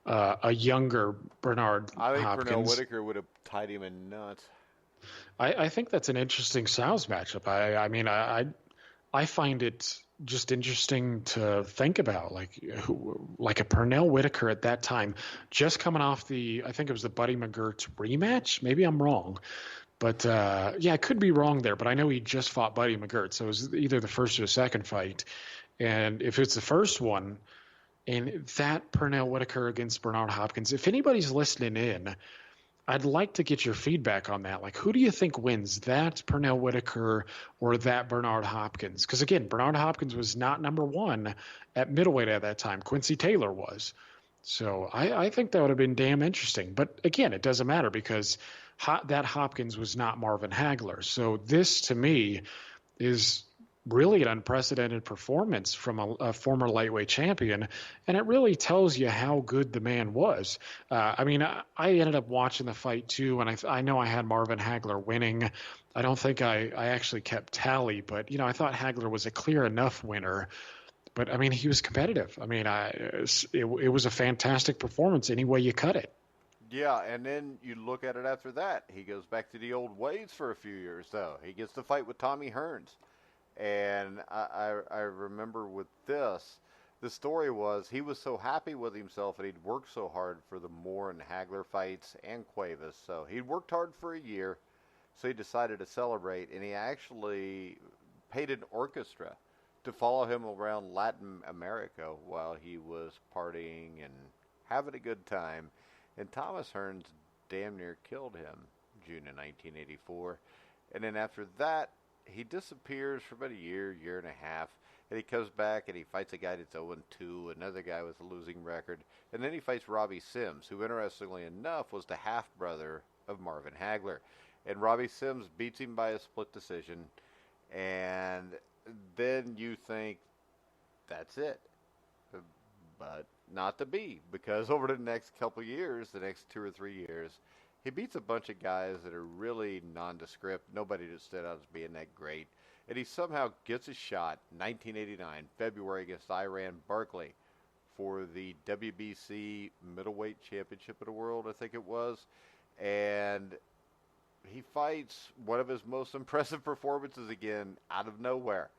a younger Bernard Hopkins. I think Pernell Whitaker would have tied him in nuts. I think that's an interesting styles matchup. I find it just interesting to think about, like a Pernell Whitaker at that time, just coming off I think it was the Buddy McGirt rematch. Maybe I'm wrong, but I could be wrong there. But I know he just fought Buddy McGirt, so it was either the first or the second fight. And if it's the first one, and that Pernell Whitaker against Bernard Hopkins, if anybody's listening in, I'd like to get your feedback on that. Like, who do you think wins, that Pernell Whitaker or that Bernard Hopkins? Because, again, Bernard Hopkins was not number one at middleweight at that time. Quincy Taylor was. So I think that would have been damn interesting. But, again, it doesn't matter because that Hopkins was not Marvin Hagler. So this, to me, is really an unprecedented performance from a former lightweight champion, and it really tells you how good the man was. I ended up watching the fight too, and I know I had Marvin Hagler winning. I don't think I actually kept tally, but I thought Hagler was a clear enough winner. But he was competitive. It was a fantastic performance any way you cut it. Yeah, and then you look at it after that. He goes back to the old ways for a few years, though. He gets to fight with Tommy Hearns. And I remember with this, The story was he was so happy with himself and he'd worked so hard for the Moore and Hagler fights and Cuevas. So he'd worked hard for a year, so he decided to celebrate, and he actually paid an orchestra to follow him around Latin America while he was partying and having a good time. And Thomas Hearns damn near killed him June of 1984. And then after that, he disappears for about a year, year and a half. And he comes back and he fights a guy that's 0-2, another guy with a losing record. And then he fights Robbie Sims, who, interestingly enough, was the half-brother of Marvin Hagler. And Robbie Sims beats him by a split decision. And then you think, that's it. But not to be, because over the next couple years, the next 2 or 3 years, he beats a bunch of guys that are really nondescript, nobody that stood out as being that great. And he somehow gets a shot, 1989, February, against Iran Barkley for the WBC Middleweight Championship of the World, I think it was. And he fights one of his most impressive performances again out of nowhere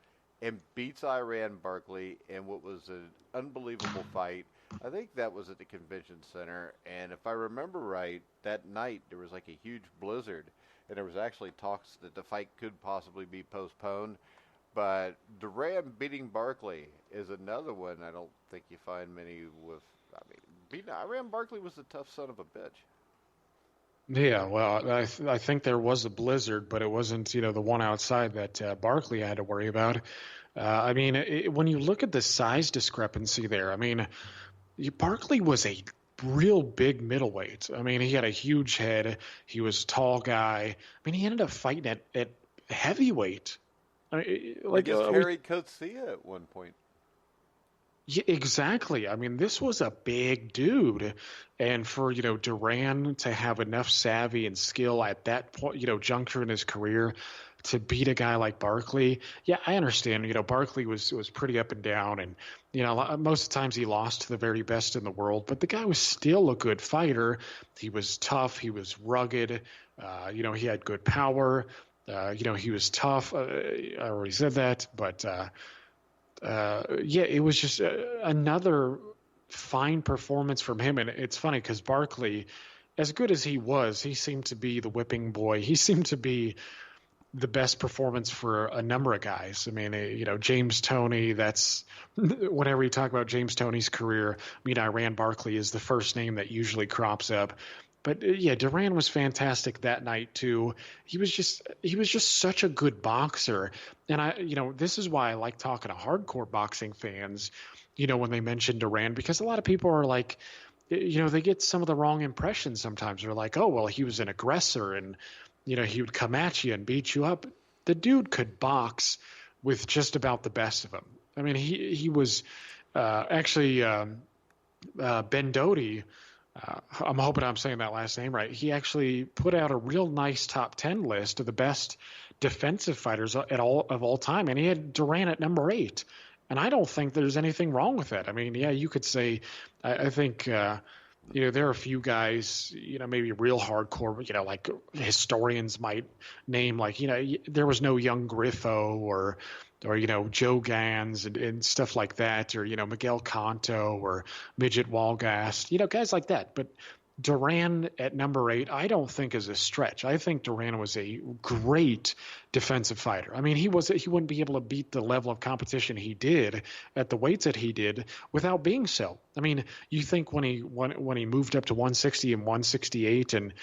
and beats Iran Barkley in what was an unbelievable fight. I think that was at the convention center, and if I remember right, that night there was like a huge blizzard, and there was actually talks that the fight could possibly be postponed. But Duran beating Barkley is another one I don't think you find many with. I mean, beating Iran Barkley was a tough son of a bitch. Yeah, well, I think there was a blizzard, but it wasn't, the one outside that Barkley had to worry about. I mean, when you look at the size discrepancy there, I mean, Barkley was a real big middleweight. I mean, he had a huge head. He was a tall guy. I mean, he ended up fighting at heavyweight. I mean, Against Harry Coetzee at one point. Yeah, exactly. I mean, this was a big dude, and for Duran to have enough savvy and skill at that point, juncture in his career, to beat a guy like Barkley. Yeah, I understand. Barkley was pretty up and down, and most of the times he lost to the very best in the world. But the guy was still a good fighter. He was tough. He was rugged. He had good power. He was tough. I already said that, but. Yeah, it was just another fine performance from him. And it's funny because Barkley, as good as he seemed to be the whipping boy. He seemed to be the best performance for a number of guys. I mean, James Toney, that's whenever you talk about James Toney's career, Iran Barkley is the first name that usually crops up. But yeah, Duran was fantastic that night too. He was just such a good boxer. And this is why I like talking to hardcore boxing fans, when they mention Duran, because a lot of people are like, they get some of the wrong impressions sometimes. They're like, oh, well, he was an aggressor and, he would come at you and beat you up. The dude could box with just about the best of them. I mean, he was actually Ben Doty. I'm hoping I'm saying that last name right. He actually put out a real nice top 10 list of the best defensive fighters of all time, and he had Duran at number 8. And I don't think there's anything wrong with that. I mean, yeah, you could say, I think, there are a few guys, maybe real hardcore, like historians might name, like, there was no young Griffo or Joe Gans and stuff like that, or, Miguel Canto or Midget Walgast, guys like that. But Duran at number 8, I don't think is a stretch. I think Duran was a great defensive fighter. I mean, he wouldn't be able to beat the level of competition he did at the weights that he did without being so. I mean, you think when he moved up to 160 and 168 and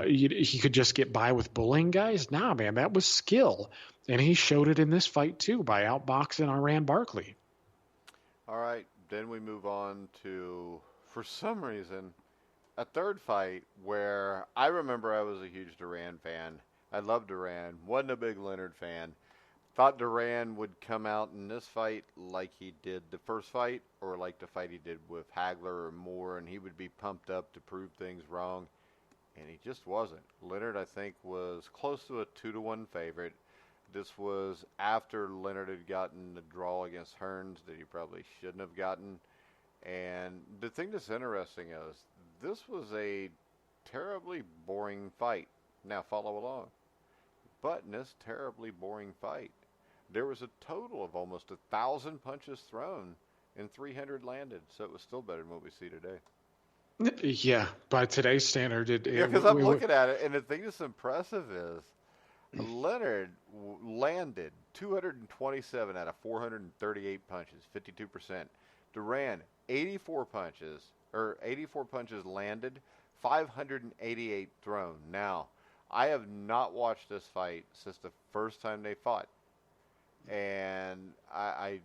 he could just get by with bullying guys? Nah, man, that was skill. And he showed it in this fight, too, by outboxing Iran Barkley. All right, then we move on to, for some reason, a third fight where I remember I was a huge Duran fan. I loved Duran, wasn't a big Leonard fan. Thought Duran would come out in this fight like he did the first fight, or like the fight he did with Hagler or Moore, and he would be pumped up to prove things wrong. And he just wasn't. Leonard, I think, was close to a 2-1 favorite. This was after Leonard had gotten the draw against Hearns that he probably shouldn't have gotten. And the thing that's interesting is this was a terribly boring fight. Now follow along. But in this terribly boring fight, there was a total of almost 1,000 punches thrown and 300 landed. So it was still better than what we see today. Yeah, by today's standard, Yeah, because I'm looking at it, and the thing that's impressive is Leonard landed 227 out of 438 punches, 52%. Duran, 84 punches landed, 588 thrown. Now, I have not watched this fight since the first time they fought, and I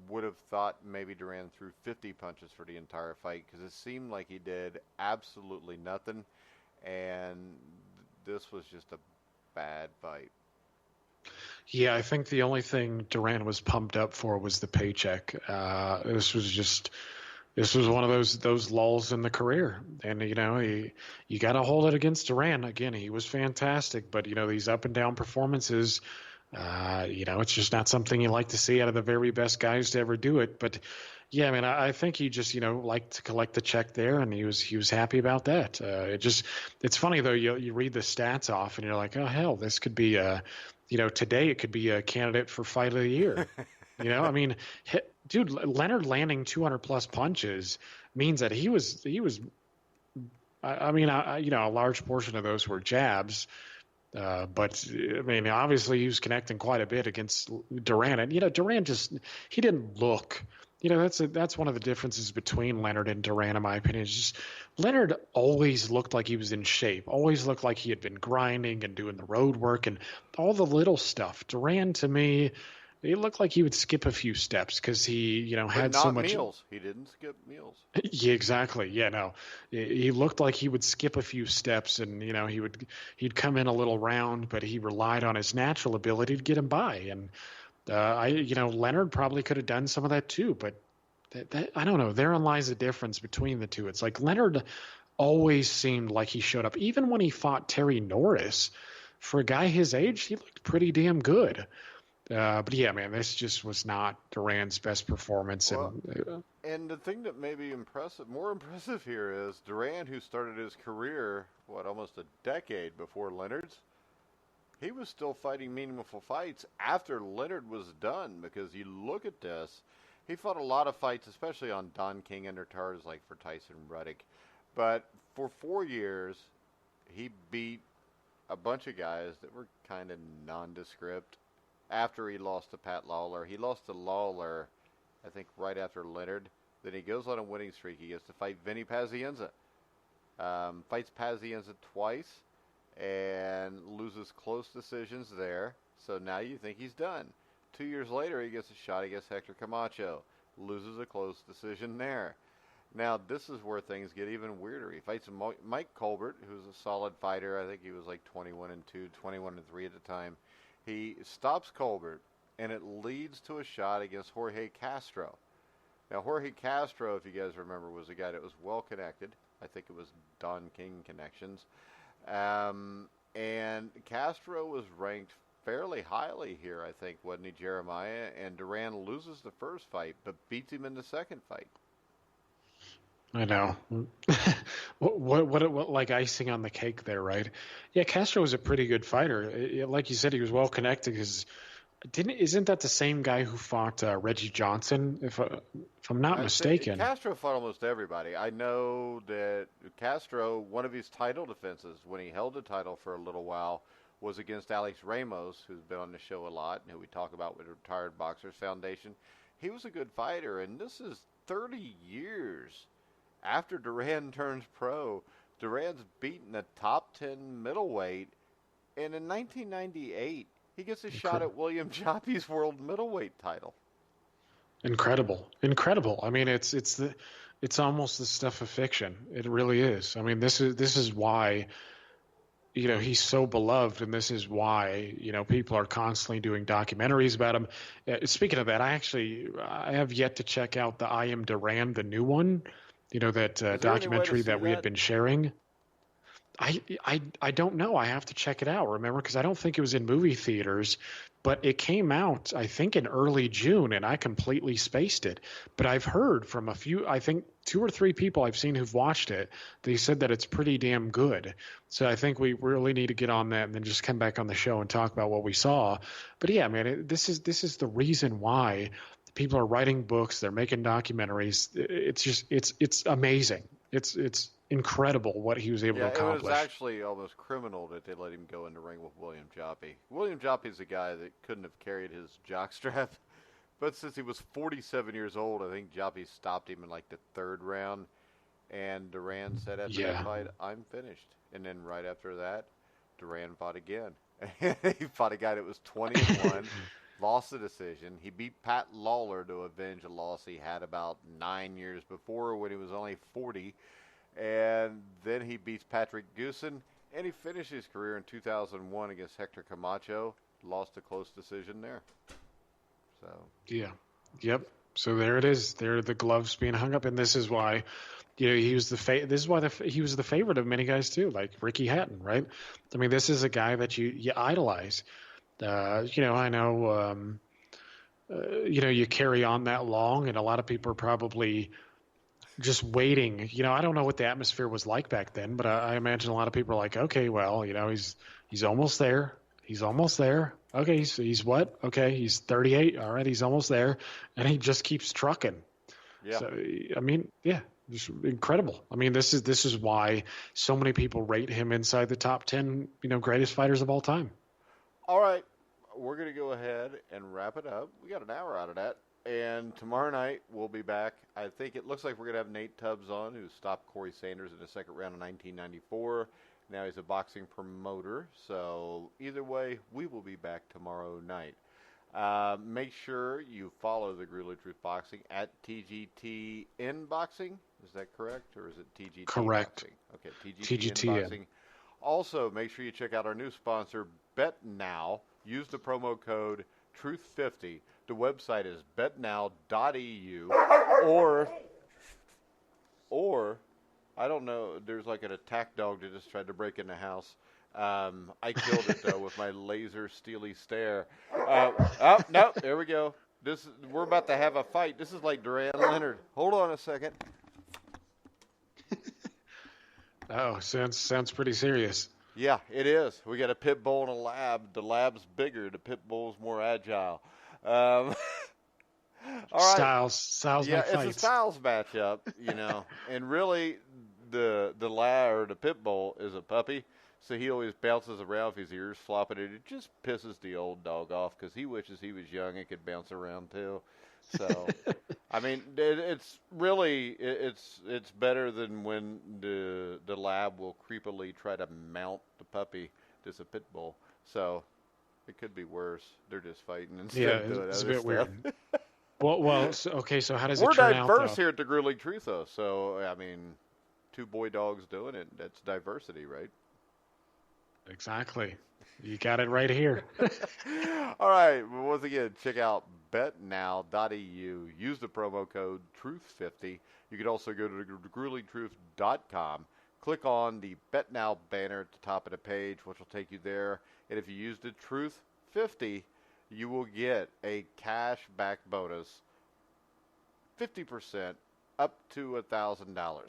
would have thought maybe Duran threw 50 punches for the entire fight because it seemed like he did absolutely nothing, and this was just a bad fight. Yeah, I think the only thing Duran was pumped up for was the paycheck. This was one of those lulls in the career, and you got to hold it against Duran. Again, he was fantastic, but these up and down performances. It's just not something you like to see out of the very best guys to ever do it. But yeah, I mean, I think he just liked to collect the check there, and he was happy about that. It's funny though. You read the stats off, and you're like, oh hell, this could be today it could be a candidate for fight of the year. I mean, dude, Leonard landing 200 plus punches means that he was. I mean, a large portion of those were jabs. But I mean, obviously he was connecting quite a bit against Duran, and Duran he didn't look. That's one of the differences between Leonard and Duran, in my opinion. It's just Leonard always looked like he was in shape, always looked like he had been grinding and doing the road work and all the little stuff. Duran, to me, he looked like he would skip a few steps because he, had so much meals. He didn't skip meals. Yeah, exactly. Yeah, no, he looked like he would skip a few steps, and he'd come in a little round, but he relied on his natural ability to get him by. And Leonard probably could have done some of that too, but I don't know. Therein lies the difference between the two. It's like Leonard always seemed like he showed up, even when he fought Terry Norris. For a guy his age, he looked pretty damn good. But yeah, man, this just was not Duran's best performance. Well, and the thing that may be more impressive here is Duran, who started his career, almost a decade before Leonard's, he was still fighting meaningful fights after Leonard was done. Because you look at this, he fought a lot of fights, especially on Don King undercards, like for Tyson Ruddock. But for 4 years, he beat a bunch of guys that were kind of nondescript. After he lost to Pat Lawler. He lost to Lawler, I think, right after Leonard. Then he goes on a winning streak. He gets to fight Vinny Pazienza. Fights Pazienza twice and loses close decisions there. So now you think he's done. 2 years later, he gets a shot against Hector Camacho. Loses a close decision there. Now, this is where things get even weirder. He fights Mike Colbert, who's a solid fighter. I think he was like 21-2, 21-3 at the time. He stops Colbert, and it leads to a shot against Jorge Castro. Now, Jorge Castro, if you guys remember, was a guy that was well connected. I think it was Don King connections. And Castro was ranked fairly highly here, I think, wasn't he, Jeremiah? And Duran loses the first fight, but beats him in the second fight. I know. what like icing on the cake there, right? Yeah, Castro was a pretty good fighter. Like you said, he was well connected. Isn't that the same guy who fought Reggie Johnson? If I'm not mistaken, Castro fought almost everybody. I know that Castro, one of his title defenses when he held the title for a little while, was against Alex Ramos, who's been on the show a lot and who we talk about with the Retired Boxers Foundation. He was a good fighter, and this is 30 years after Duran turns pro. Duran's beaten a top 10 middleweight, and in 1998, he gets a shot at William Joppy's world middleweight title. Incredible. I mean, it's almost the stuff of fiction. It really is. I mean, this is why he's so beloved, and this is why people are constantly doing documentaries about him. Speaking of that, I have yet to check out the I Am Duran, the new one. That documentary that we had been sharing. I don't know. I have to check it out. Remember, because I don't think it was in movie theaters, but it came out, I think, in early June, and I completely spaced it. But I've heard from a few, I think 2 or 3 people I've seen who've watched it. They said that it's pretty damn good. So I think we really need to get on that and then just come back on the show and talk about what we saw. But yeah, man, this is the reason why People are writing books. They're making documentaries. It's amazing. It's incredible what he was able to accomplish. It was actually almost criminal that they let him go in the ring with William Joppy. William Joppy's a guy that couldn't have carried his jockstrap, but since he was 47 years old, I think Joppy stopped him in like the third round, and Duran said after that fight, "I'm finished." And then right after that, Duran fought again. He fought a guy that was 20-1, lost the decision. He beat Pat Lawler to avenge a loss he had about 9 years before when he was only 40. And then he beats Patrick Goosen, and he finished his career in 2001 against Hector Camacho. Lost a close decision there. So yep. So there it is. There are the gloves being hung up, and this is why, he was this is why he was the favorite of many guys too, like Ricky Hatton, right? I mean, this is a guy that you idolize. I know. You carry on that long, and a lot of people are probably just waiting. I don't know what the atmosphere was like back then, but I imagine a lot of people are like, okay, well, he's almost there. He's almost there. Okay, he's what? Okay, he's 38. All right, he's almost there, and he just keeps trucking. Yeah. So, I mean, just incredible. I mean, this is why so many people rate him inside the top 10, greatest fighters of all time. All right, we're going to go ahead and wrap it up. We got an hour out of that. And tomorrow night, we'll be back. I think it looks like we're going to have Nate Tubbs on, who stopped Corey Sanders in the second round in 1994. Now he's a boxing promoter. So either way, we will be back tomorrow night. Make sure you follow the Grueling Truth Boxing at TGTN Boxing. Is that correct? Or is it TGT Correct. Boxing? Okay, TGTN Boxing. Also, make sure you check out our new sponsor, Bet Now. Use the promo code TRUTH50. The website is betnow.eu, or I don't know, there's like an attack dog that just tried to break in the house. I killed it, though, with my laser steely stare. No, there we go. We're about to have a fight. This is like Duran Leonard. Hold on a second. Oh, sounds pretty serious. Yeah, it is. We got a pit bull and a lab. The lab's bigger. The pit bull's more agile. All right. Styles. Yeah, it's a styles matchup, and really, the lab or the pit bull is a puppy, so he always bounces around with his ears flopping, and it just pisses the old dog off because he wishes he was young and could bounce around too. So, I mean, it's better than when the lab will creepily try to mount the puppy to a pit bull. So, it could be worse. They're just fighting instead of doing it's a other bit stuff. Weird. Well, so how does it We're turn out? We're diverse here at the Grueling Truth, though. So, I mean, two boy dogs doing it, that's diversity, right? Exactly. You got it right here. All right. Well, once again, check out betnow.eu. Use the promo code TRUTH50. You can also go to gruelingtruth.com. Click on the Bet Now banner at the top of the page, which will take you there. And if you use the TRUTH50, you will get a cash back bonus, 50% up to $1,000.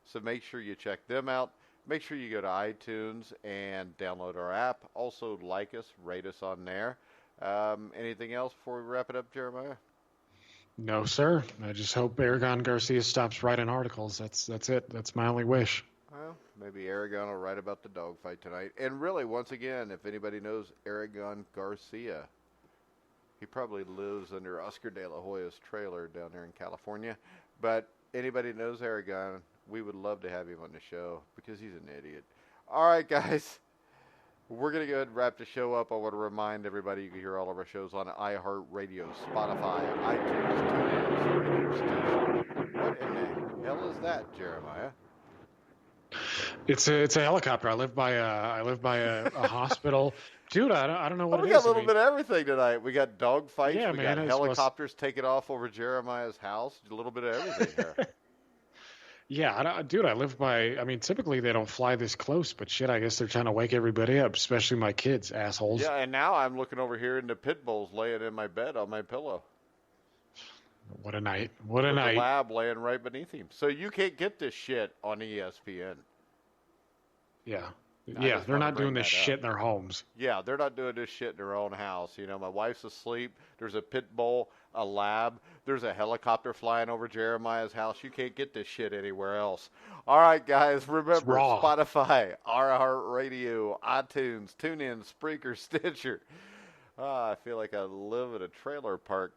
So make sure you check them out. Make sure you go to iTunes and download our app. Also, like us, rate us on there. Anything else before we wrap it up, Jeremiah? No, sir. I just hope Aragon Garcia stops writing articles. That's it. That's my only wish. Well, maybe Aragon will write about the dogfight tonight. And really, once again, if anybody knows Aragon Garcia, he probably lives under Oscar De La Hoya's trailer down there in California. But anybody knows Aragon, we would love to have him on the show because he's an idiot. All right, guys. We're going to go ahead and wrap the show up. I want to remind everybody you can hear all of our shows on iHeartRadio, Spotify, iTunes, TuneIn. What in the hell is that, Jeremiah? It's a helicopter. I live by a hospital. Dude, I don't know what it is. We got a little bit of everything tonight. We got dog fights. Yeah, we man, got helicopters taking off over Jeremiah's house. A little bit of everything here. Yeah, dude, I live by. I mean, typically they don't fly this close, but shit, I guess they're trying to wake everybody up, especially my kids, assholes. Yeah, and now I'm looking over here and the pit bull's laying in my bed on my pillow. What a night! What a With night! The lab laying right beneath him. So you can't get this shit on ESPN. Yeah, Yeah, they're not doing this shit in their homes. Yeah, they're not doing this shit in their own house. You know, my wife's asleep. There's a pit bull, a lab. There's a helicopter flying over Jeremiah's house. You can't get this shit anywhere else. All right, guys, remember Spotify, iHeartRadio, iTunes, TuneIn, Spreaker, Stitcher. I feel like I live in a trailer park.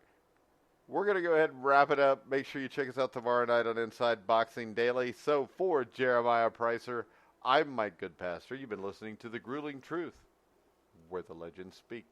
We're going to go ahead and wrap it up. Make sure you check us out tomorrow night on Inside Boxing Daily. So for Jeremiah Preisser, I'm Mike Goodpaster. You've been listening to The Grueling Truth, where the legends speak.